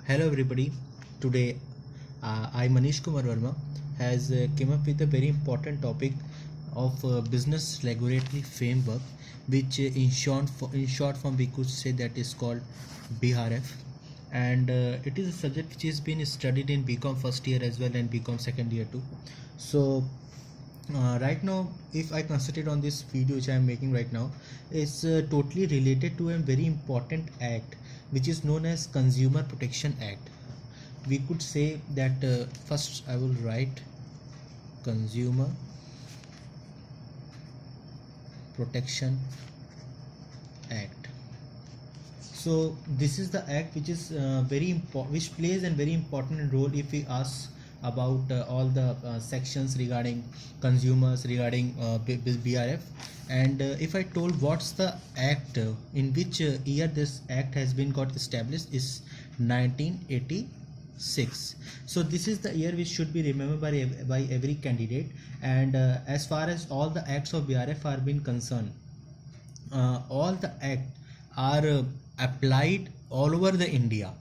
Hello everybody. Today I Manish Kumar Verma has came up with a very important topic of business regulatory framework, which in short form we could say that is called BRF, and it is a subject which has been studied in BCom first year as well and BCom second year too. So right now, if I concentrate on this video which I am making right now, is totally related to a very important act which is known as Consumer Protection Act. We could say that first I will write Consumer Protection Act. So this is the act which is very important, which plays a very important role if we ask about all the sections regarding consumers, regarding BRF. And if I told what's the act, in which year this act has been got established, is 1986. So this is the year which should be remembered by every candidate. And as far as all the acts of BRF are being concerned, all the act are applied all over the India.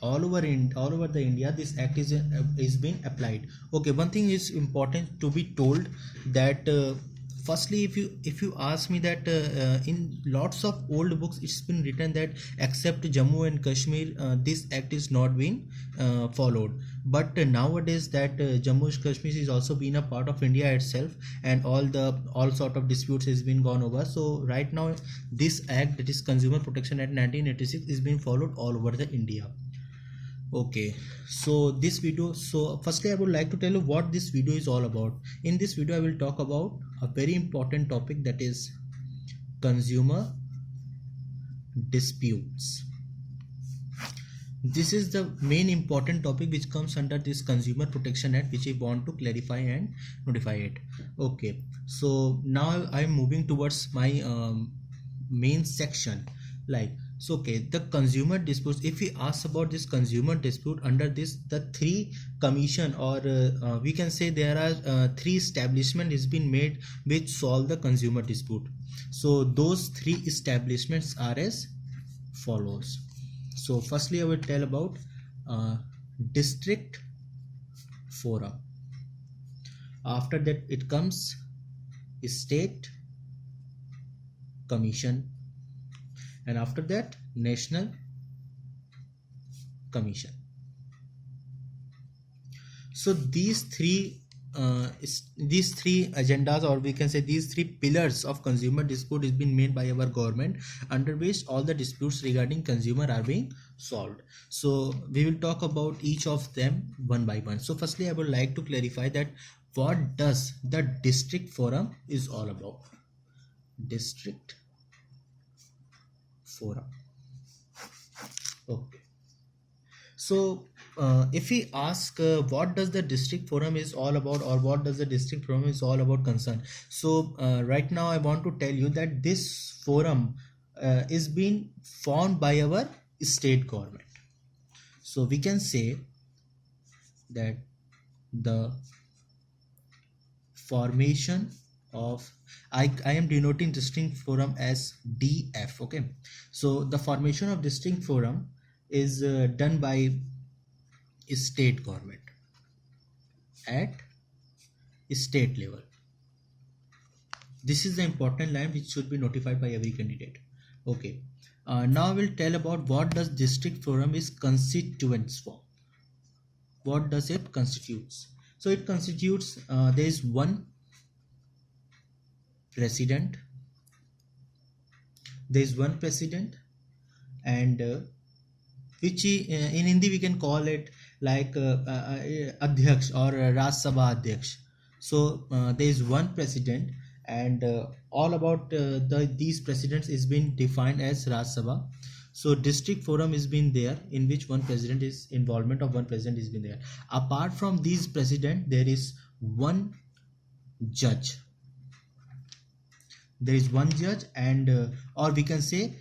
All over the India, this act is being applied. Okay, one thing is important to be told that firstly, if you ask me that in lots of old books it's been written that except Jammu and Kashmir this act is not being followed, but nowadays that Jammu and Kashmir is also been a part of India itself, and all sort of disputes has been gone over. So right now this act, that is Consumer Protection Act 1986, is being followed all over the India. Okay, so this video, so firstly I would like to tell you what this video is all about. In this video I will talk about a very important topic, that is consumer disputes. This is the main important topic which comes under this Consumer Protection Act, which I want to clarify and notify it. Okay, so now I am moving towards my main section. So okay, the consumer disputes, if we ask about this consumer dispute, under this the three commission, or we can say there are three establishment is been made which solve the consumer dispute. So those three establishments are as follows. So firstly I will tell about district forum. After that it comes state commission, and after that national commission. So these three agendas, or we can say these three pillars of consumer dispute, is been made by our government, under which all the disputes regarding consumer are being solved. So we will talk about each of them one by one. So firstly I would like to clarify that what does the district forum is all about. District forum. Okay, so if we ask what does the district forum is all about, or what does the district forum is all about concern, so right now I want to tell you that this forum is being formed by our state government. So we can say that the formation of, I am denoting district forum as DF. Okay, so the formation of district forum is done by state government at state level. This is the important line which should be notified by every candidate. Okay, now we'll tell about what does district forum is constituents for. What does it constitutes? So it constitutes, there is one president, and which in Hindi we can call it like Adhyaksh or Raj Sabha Adhyaksh. So there is one president, and all about these presidents is been defined as Raj Sabha. So district forum is been there, in which one president is involvement of one president is been there. Apart from these president, there is one judge. There is one judge, and or we can say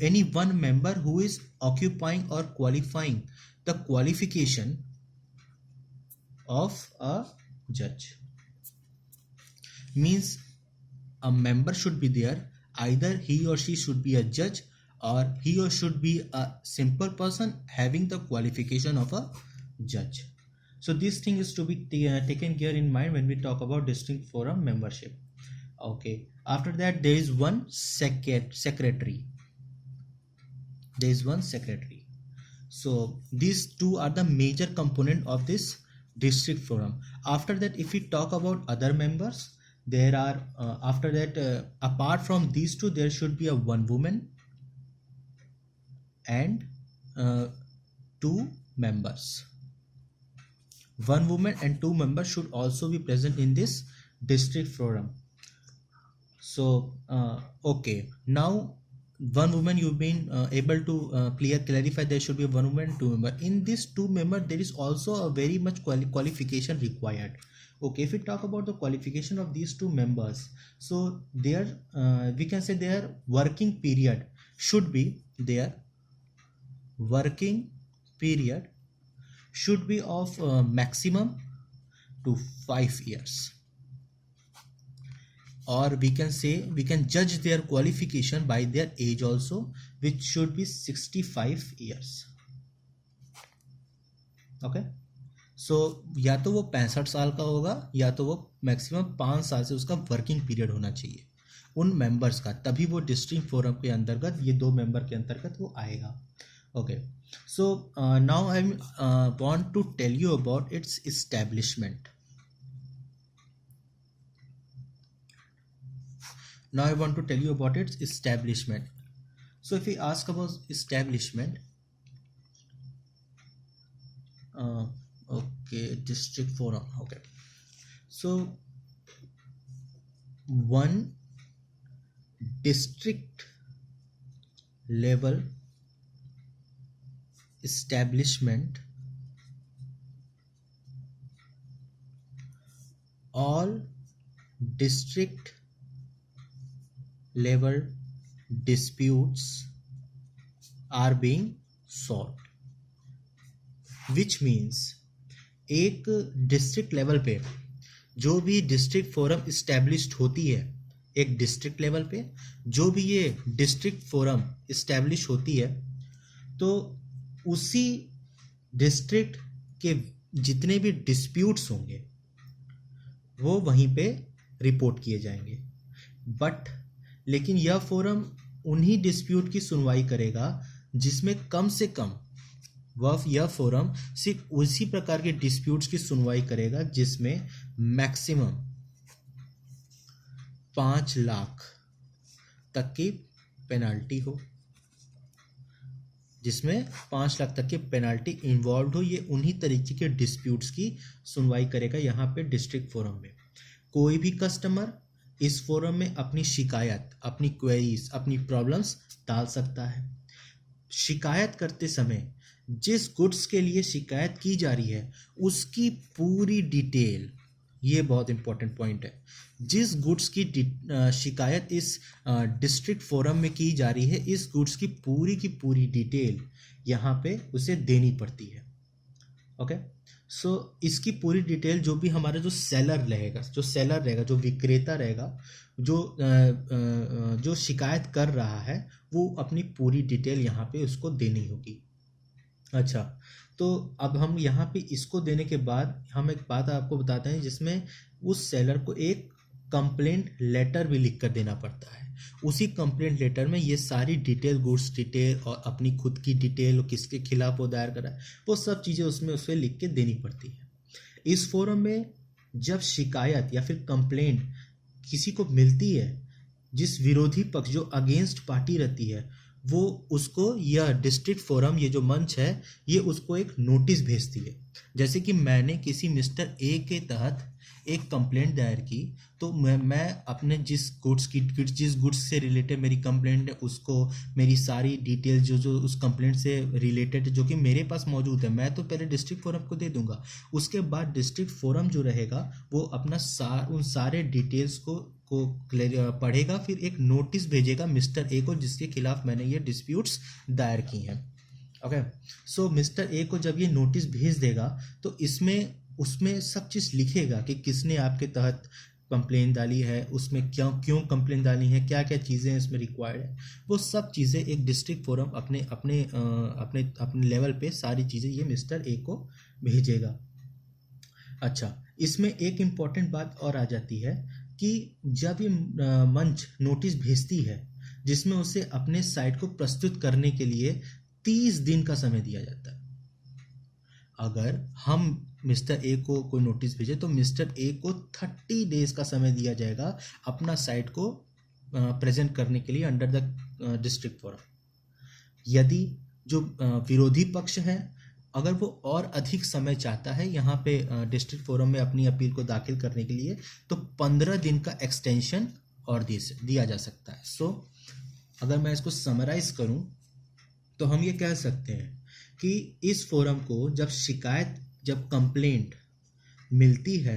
any one member who is occupying or qualifying the qualification of a judge. Means a member should be there, either he or she should be a judge, or he or should be a simple person having the qualification of a judge. So this thing is to be taken care in mind when we talk about district forum membership. Okay, after that there is one secretary. There is one secretary. So these two are the major component of this district forum. After that, if we talk about other members, there are after that apart from these two, there should be a one woman and two members. One woman and two members should also be present in this district forum. So okay, now one woman, you've been able to clarify there should be one woman and two member. In this two member, there is also a very much qualification required. Okay, if we talk about the qualification of these two members, so their we can say their working period should be of maximum to 5 years, or we can judge their qualification by their age also, which should be 65 years. Okay, so या तो वो 65 साल का होगा या तो वो maximum 5 साल से उसका वर्किंग पीरियड होना चाहिए उन मेंबर्स का, तभी वो डिस्ट्रिक्ट फोरम के अंतर्गत, ये दो मेंबर के अंतर्गत वो आएगा. Okay, so now I want to tell you about its establishment. Now I want to tell you about its establishment. So if we ask about establishment, okay, district forum. Okay, so one district level establishment, all district level disputes are being solved, which means एक district level पे जो भी district forum established होती है, एक district level पे जो भी ये डिस्ट्रिक्ट फोरम इस्टेब्लिश होती है, तो उसी डिस्ट्रिक्ट के जितने भी डिस्प्यूट्स होंगे वो वहीं पे रिपोर्ट किए जाएंगे. बट लेकिन यह फोरम उन्हीं डिस्प्यूट की सुनवाई करेगा जिसमें कम से कम यह फोरम सिर्फ उसी प्रकार के डिस्प्यूट्स की सुनवाई करेगा जिसमें मैक्सिमम 5 लाख तक की पेनल्टी हो, जिसमें 5 लाख तक की पेनल्टी इन्वॉल्व हो. ये उन्हीं तरीके के डिस्प्यूट्स की सुनवाई करेगा यहाँ पे डिस्ट्रिक्ट फोरम में. कोई भी कस्टमर इस फोरम में अपनी शिकायत, अपनी क्वेरीज, अपनी प्रॉब्लम्स डाल सकता है. शिकायत करते समय जिस गुड्स के लिए शिकायत की जा रही है उसकी पूरी डिटेल, ये बहुत इंपॉर्टेंट पॉइंट है, जिस गुड्स की शिकायत इस डिस्ट्रिक्ट फोरम में की जा रही है, इस गुड्स की पूरी डिटेल यहाँ पे उसे देनी पड़ती है. ओके, सो इसकी पूरी डिटेल जो भी हमारा जो सेलर रहेगा, जो विक्रेता रहेगा, जो शिकायत कर रहा है, वो अपनी पूरी डिटेल यहाँ पे उसको देनी होगी. अच्छा, तो अब हम यहाँ पे इसको देने के बाद हम एक बात आपको बताते हैं, जिसमें उस सेलर को एक कंप्लेंट लेटर भी लिख कर देना पड़ता है. उसी कंप्लेंट लेटर में ये सारी डिटेल, गुड्स डिटेल और अपनी खुद की डिटेल और किसके खिलाफ वो दायर करा है, वो सब चीज़ें उसमें उसे लिख के देनी पड़ती है. इस फोरम में जब शिकायत या फिर कंप्लेंट किसी को मिलती है, जिस विरोधी पक्ष, जो अगेंस्ट पार्टी रहती है, वो उसको यह डिस्ट्रिक्ट फोरम, ये जो मंच है, ये उसको एक नोटिस भेजती है. जैसे कि मैंने किसी मिस्टर ए के तहत एक कंप्लेंट दायर की, तो मैं अपने जिस गुड्स से रिलेटेड मेरी कंप्लेंट है, उसको मेरी सारी डिटेल जो उस कंप्लेंट से रिलेटेड जो कि मेरे पास मौजूद है, मैं तो पहले डिस्ट्रिक्ट फोरम को दे दूंगा. उसके बाद डिस्ट्रिक्ट फोरम जो रहेगा वो अपना उन सारे डिटेल्स को पढ़ेगा, फिर एक नोटिस भेजेगा मिस्टर ए को, जिसके खिलाफ मैंने ये डिस्प्यूट्स दायर की हैं. ओके, सो मिस्टर ए को जब ये नोटिस भेज देगा तो उसमें सब चीज़ लिखेगा कि किसने आपके तहत कंप्लेन डाली है, उसमें क्यों क्यों कंप्लेन डाली है, क्या क्या चीज़ें इसमें रिक्वायर्ड है, वो सब चीज़ें एक डिस्ट्रिक्ट फोरम अपने अपने अपने अपने लेवल पे सारी चीज़ें ये मिस्टर ए को भेजेगा। अच्छा, इसमें एक इम्पॉर्टेंट बात और आ जाती है कि जब ये मंच नोटिस भेजती है जिसमें उसे अपने साइट को प्रस्तुत करने के लिए 30 दिन का समय दिया जाता है। अगर हम मिस्टर ए को कोई नोटिस भेजे तो मिस्टर ए को 30 डेज का समय दिया जाएगा अपना साइट को प्रेजेंट करने के लिए अंडर द डिस्ट्रिक्ट फोरम। यदि जो विरोधी पक्ष है अगर वो और अधिक समय चाहता है यहाँ पे डिस्ट्रिक्ट फोरम में अपनी अपील को दाखिल करने के लिए तो 15 दिन का एक्सटेंशन और दिया जा सकता है। सो अगर मैं इसको समराइज करूँ तो हम ये कह सकते हैं कि इस फोरम को जब कंप्लेंट मिलती है,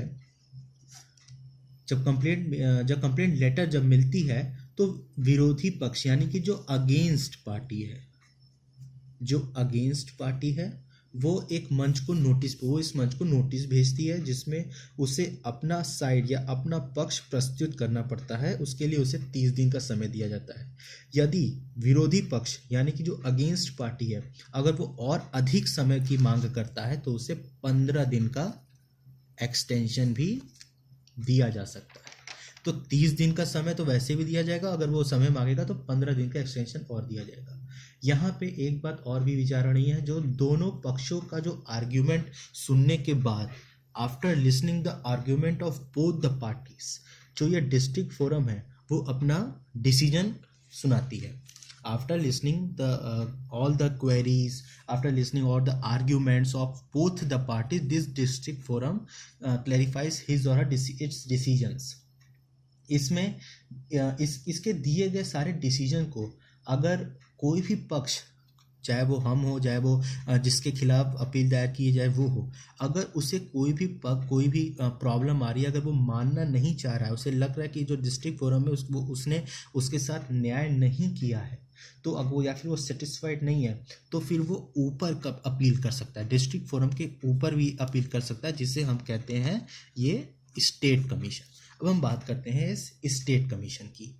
जब कंप्लेंट लेटर जब मिलती है तो विरोधी पक्ष यानी कि जो अगेंस्ट पार्टी है वो इस मंच को नोटिस भेजती है जिसमें उसे अपना साइड या अपना पक्ष प्रस्तुत करना पड़ता है। उसके लिए उसे 30 दिन का समय दिया जाता है। यदि विरोधी पक्ष यानी कि जो अगेंस्ट पार्टी है अगर वो और अधिक समय की मांग करता है तो उसे 15 दिन का एक्सटेंशन भी दिया जा सकता है। तो 30 दिन का समय तो वैसे भी दिया जाएगा, अगर वो समय मांगेगा तो 15 दिन का एक्सटेंशन और दिया जाएगा। यहाँ पे एक बात और भी विचारणीय है, जो दोनों पक्षों का जो आर्ग्यूमेंट सुनने के बाद after listening the argument of both the parties जो ये डिस्ट्रिक्ट फोरम है वो अपना डिसीजन सुनाती है। After listening all the queries, after listening all the arguments of both the parties, this district forum clarifies his or her its decisions। इसमें इसके दिए गए सारे डिसीजन को अगर कोई भी पक्ष, चाहे वो हम हो चाहे वो जिसके खिलाफ अपील दायर की जाए वो हो, अगर उसे कोई भी प्रॉब्लम आ रही है, अगर वो मानना नहीं चाह रहा है, उसे लग रहा है कि जो डिस्ट्रिक्ट फोरम है उसने उसके साथ न्याय नहीं किया है तो अब वो या फिर वो सेटिस्फाइड नहीं है तो फिर वो ऊपर कब अपील कर सकता है, डिस्ट्रिक्ट फोरम के ऊपर भी अपील कर सकता है जिसे हम कहते हैं ये स्टेट कमीशन। अब हम बात करते हैं इस स्टेट कमीशन की।